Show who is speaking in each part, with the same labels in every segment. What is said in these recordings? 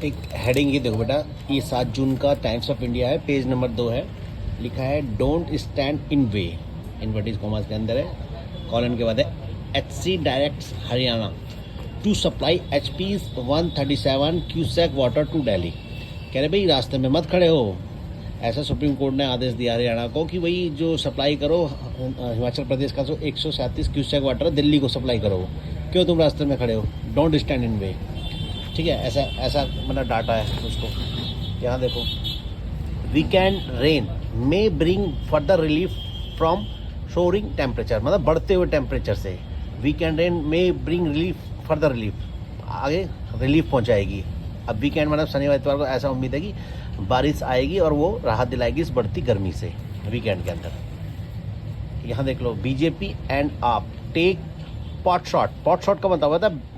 Speaker 1: एक हेडिंग ये देखो बेटा, ये 7 जून का टाइम्स ऑफ इंडिया है, पेज नंबर 2 है। लिखा है don't stand in way, inverted commas के अंदर है, कॉलन के बाद है HC directs Haryana to supply HP 137 cusec water to Delhi. कह रहे भाई रास्ते में मत खड़े हो, ऐसा सुप्रीम कोर्ट ने आदेश दिया हरियाणा को कि भाई जो सप्लाई करो हिमाचल प्रदेश का जो 137 क्यूसेक वाटर दिल्ली को सप्लाई करो, क्यों तुम रास्ते में खड़े हो, डोंट स्टैंड इन वे। ठीक है, ऐसा ऐसा मतलब डाटा है उसको। यहाँ देखो, weekend rain may bring further relief from soaring temperature, मतलब बढ़ते हुए टेम्परेचर से weekend rain may bring relief, further relief, आगे रिलीफ पहुँचाएगी। अब वीकेंड मतलब शनिवार इतवार को ऐसा उम्मीद है कि बारिश आएगी और वो राहत दिलाएगी इस बढ़ती गर्मी से वीकेंड के अंदर। यहाँ देख लो, BJP and AAP take pot shot, pot shot का मतलब होता है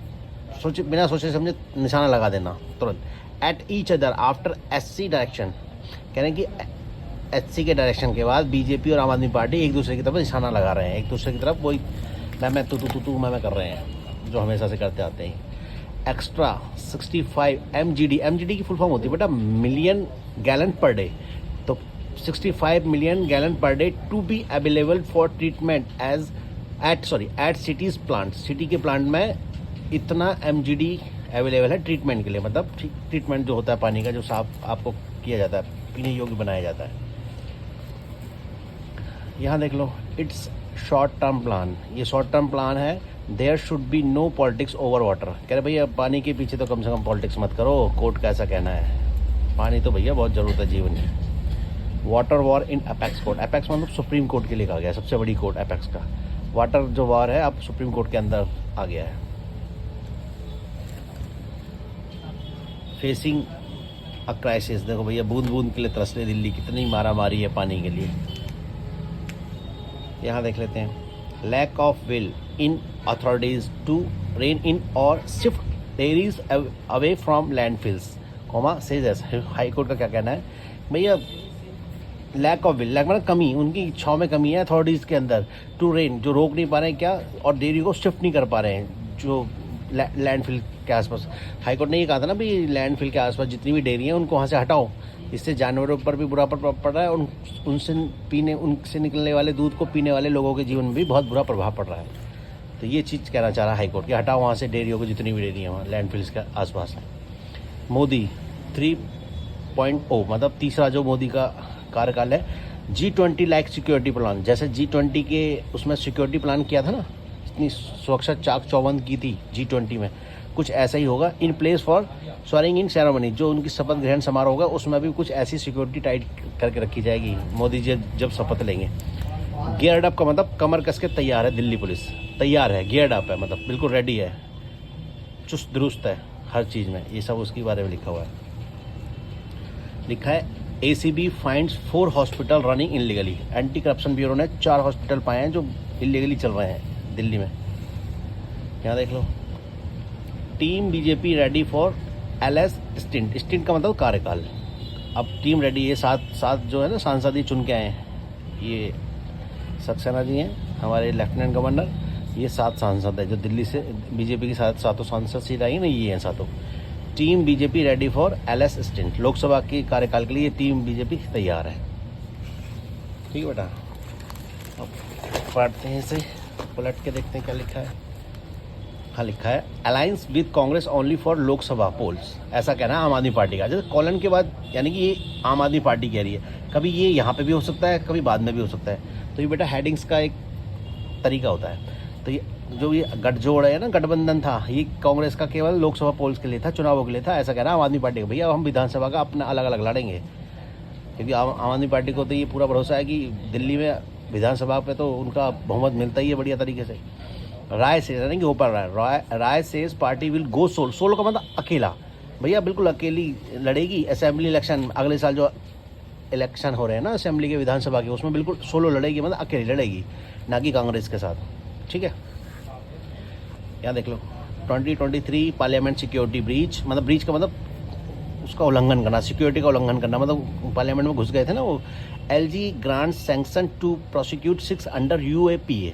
Speaker 1: सोचे बिना सोचे समझे निशाना लगा देना तुरंत। At each other after SC direction, कह रहे हैं कि HC के डायरेक्शन के बाद बीजेपी और आम आदमी पार्टी एक दूसरे की तरफ निशाना लगा रहे हैं, एक दूसरे की तरफ वही मैं तू मैं कर रहे हैं जो हमेशा से करते आते हैं। एक्स्ट्रा 65 MGD की फुल फॉर्म होती है बेटा मिलियन गैलन पर डे, तो 65 million gallon per day to be available for treatment as eight cities plant, city के प्लांट में इतना MGD अवेलेबल है ट्रीटमेंट के लिए, मतलब ट्रीटमेंट जो होता है पानी का, जो साफ आपको किया जाता है, पीने योग्य बनाया जाता है। यहाँ देख लो, इट्स शॉर्ट टर्म प्लान, ये शॉर्ट टर्म प्लान है। There should be no politics over water, कह रहे भैया पानी के पीछे तो कम से कम पॉलिटिक्स मत करो, कोर्ट का ऐसा कहना है। पानी तो भैया बहुत ज़रूरत है जीवन की। Water war in apex court, apex मतलब सुप्रीम कोर्ट के लिए कहा गया है, सबसे बड़ी कोर्ट अपेक्स का। वाटर जो वॉर है अब सुप्रीम कोर्ट के अंदर आ गया है। फेसिंग अ क्राइसिस, देखो भैया बूंद बूंद के लिए तरस रही दिल्ली, कितनी मारा मारी है पानी के लिए। यहाँ देख लेते हैं, lack of will in authorities to rein in और shift dairies away from landfills, says high court का क्या कहना है भैया, लैक ऑफ विल, लैक मतलब कमी, उनकी इच्छाओं में कमी है अथॉरिटीज़ के अंदर, टू रेन जो रोक नहीं पा रहे हैं क्या, और डेयरी को शिफ्ट नहीं कर पा रहे हैं जो लैंडफिल के आसपास। हाईकोर्ट ने ये कहा था ना भी लैंडफिल के आसपास जितनी भी डेयरी हैं उनको वहाँ से हटाओ, इससे जानवरों पर भी बुरा प्रभाव पड़ रहा है और उनसे निकलने वाले दूध को पीने वाले लोगों के जीवन में भी बहुत बुरा प्रभाव पड़ रहा है। तो ये चीज़ कहना चाह रहा है हाईकोर्ट कि हटाओ वहाँ से डेयरियों को, जितनी भी डेयरी हैं वहाँ लैंडफिल्स के आसपास। मोदी 3.0 मतलब तीसरा जो मोदी का कार्यकाल है, G20 लाइक सिक्योरिटी प्लान, जैसे G20 के उसमें सिक्योरिटी प्लान किया था ना, इतनी सुरक्षा चाक चौबंद की थी G20 में, कुछ ऐसा ही होगा। In place for swearing in ceremony, जो उनकी शपथ ग्रहण समारोह होगा उसमें भी कुछ ऐसी सिक्योरिटी टाइट करके रखी जाएगी मोदी जी जब शपथ लेंगे। गियर्ड अप का मतलब कमर कस के तैयार है, दिल्ली पुलिस तैयार है, गियर्ड अप है मतलब बिल्कुल रेडी है, चुस्त दुरुस्त है हर चीज़ में, ये सब उसके बारे में लिखा हुआ है। लिखा है ACB finds 4 hospital running illegally, anti corruption bureau ने 4 हॉस्पिटल पाए हैं जो इलीगली चल रहे हैं दिल्ली में। यहाँ देख लो, team BJP ready for LS stint, stint का मतलब कार्यकाल। अब टीम रेडी है, सात जो है ना सांसद ही चुन के आए हैं, ये सक्सेना जी हैं हमारे लेफ्टिनेंट गवर्नर, ये 7 सांसद है जो दिल्ली से बीजेपी की सातों सांसद सीट आई है ना, ये हैं सातों। Team BJP ready for LS stint, Lok Sabha की कार्यकाल के लिए टीम बीजेपी तैयार है। ठीक है बेटा, अब पढ़ते हैं इसे, पलट के देखते हैं क्या लिखा है। हाँ लिखा है alliance with Congress only for Lok Sabha polls, ऐसा कहना है आम आदमी पार्टी का। जैसे कॉलन के बाद यानी कि ये आम आदमी पार्टी कह रही है, कभी ये यहाँ पे भी हो सकता है, कभी बाद में भी हो सकता है। तो ये बेटा हेडिंग्स का एक तरीका होता है। तो ये जो ये गठजोड़ है ना, गठबंधन था, ये कांग्रेस का केवल लोकसभा पोल्स के लिए था, चुनावों के लिए था, ऐसा कहना आम आदमी पार्टी का। भैया हम विधानसभा का अपना अलग अलग लड़ेंगे, क्योंकि आम आदमी पार्टी को तो ये पूरा भरोसा है कि दिल्ली में विधानसभा पे तो उनका बहुमत मिलता ही है बढ़िया तरीके से। राय से यानी कि ऊपर राय से पार्टी विल गो सोलो का मतलब अकेला, भैया बिल्कुल अकेली लड़ेगी। असेंबली इलेक्शन अगले साल जो इलेक्शन हो रहे हैं ना असेंबली के, विधानसभा के, उसमें बिल्कुल सोलो लड़ेगी, मतलब अकेली लड़ेगी, ना कि कांग्रेस के साथ। ठीक है, यहाँ देख लो, 2023 पार्लियामेंट सिक्योरिटी ब्रीच, मतलब ब्रीच का मतलब उसका उल्लंघन करना, सिक्योरिटी का उल्लंघन करना, मतलब पार्लियामेंट में घुस गए थे ना वो। LG grant sanction to prosecute 6 under UAPA,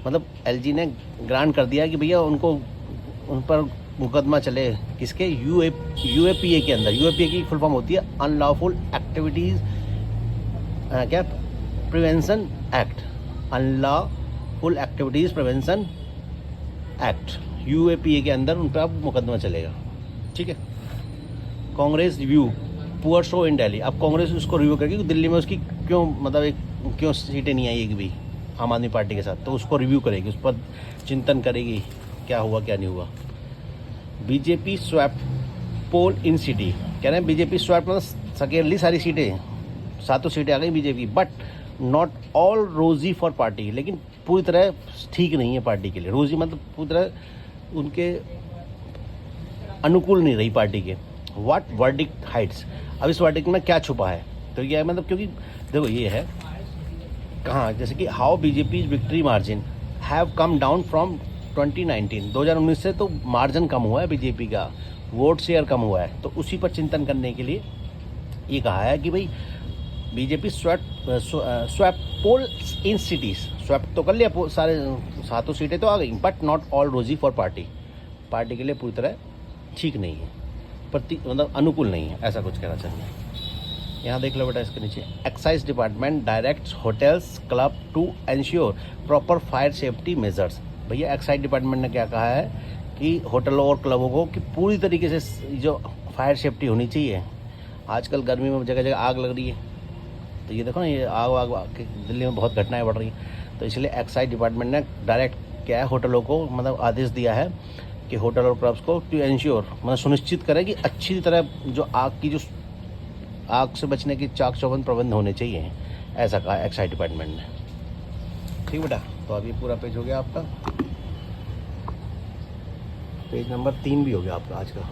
Speaker 1: मतलब LG ने ग्रांट कर दिया कि भैया उनको उन पर मुकदमा चले किसके, यूएपीए के अंदर। यूएपीए की फुल फॉर्म होती है अनलॉफुल एक्टिविटीज़ क्या, prevention act, unlawful activities prevention act, UAPA के अंदर उन पर अब मुकदमा चलेगा। ठीक है। Congress view poor show in Delhi. अब कांग्रेस उसको रिव्यू करेगी कि दिल्ली में उसकी क्यों मतलब एक क्यों सीटें नहीं आई एक भी आम आदमी पार्टी के साथ, तो उसको रिव्यू करेगी, उस पर चिंतन करेगी क्या हुआ क्या नहीं हुआ। BJP swap poll in city, कह रहे हैं बीजेपी स्वैप मतलब सकेर ली सारी सीटें, 7 सीटें आ गई बीजेपी, बट नॉट ऑल रोजी फॉर पार्टी, लेकिन पूरी तरह ठीक नहीं है पार्टी के लिए। रोजी मतलब पूरी तरह उनके अनुकूल नहीं रही पार्टी के। व्हाट वर्डिक्ट हाइड्स, अब इस वर्डिक्ट में क्या छुपा है, तो ये है मतलब, क्योंकि देखो ये है कहाँ, जैसे कि how BJP victory margin have come down from 2019 से तो मार्जिन कम हुआ है बीजेपी का, वोट शेयर कम हुआ है, तो उसी पर चिंतन करने के लिए ये कहा है कि भाई BJP swap poll in cities, swap तो कर लिया सारे 7 सीटें तो आ गई, बट नॉट ऑल रोजी फॉर पार्टी, पार्टी के लिए पूरी तरह ठीक नहीं है, मतलब अनुकूल नहीं है, ऐसा कुछ कहना चाहिए। यहाँ देख लो बेटा इसके नीचे, excise department directs hotels club to ensure proper fire safety measures. भैया एक्साइज डिपार्टमेंट ने क्या कहा है कि होटलों और क्लबों को कि पूरी तरीके से जो फायर सेफ्टी होनी चाहिए। आजकल गर्मी में जगह जगह आग लग रही है, तो ये देखो ना, ये आग दिल्ली में बहुत घटनाएं बढ़ रही हैं, तो इसलिए एक्साइज डिपार्टमेंट ने डायरेक्ट क्या है होटलों को मतलब आदेश दिया है कि होटल और क्लब्स को टू एंश्योर मतलब सुनिश्चित करें कि अच्छी तरह जो आग से बचने की चाक चौबंद प्रबंध होने चाहिए, ऐसा कहा एक्साइज डिपार्टमेंट ने। ठीक बेटा, तो अभी पूरा पेज हो गया आपका, पेज नंबर 3 भी हो गया आपका आज का।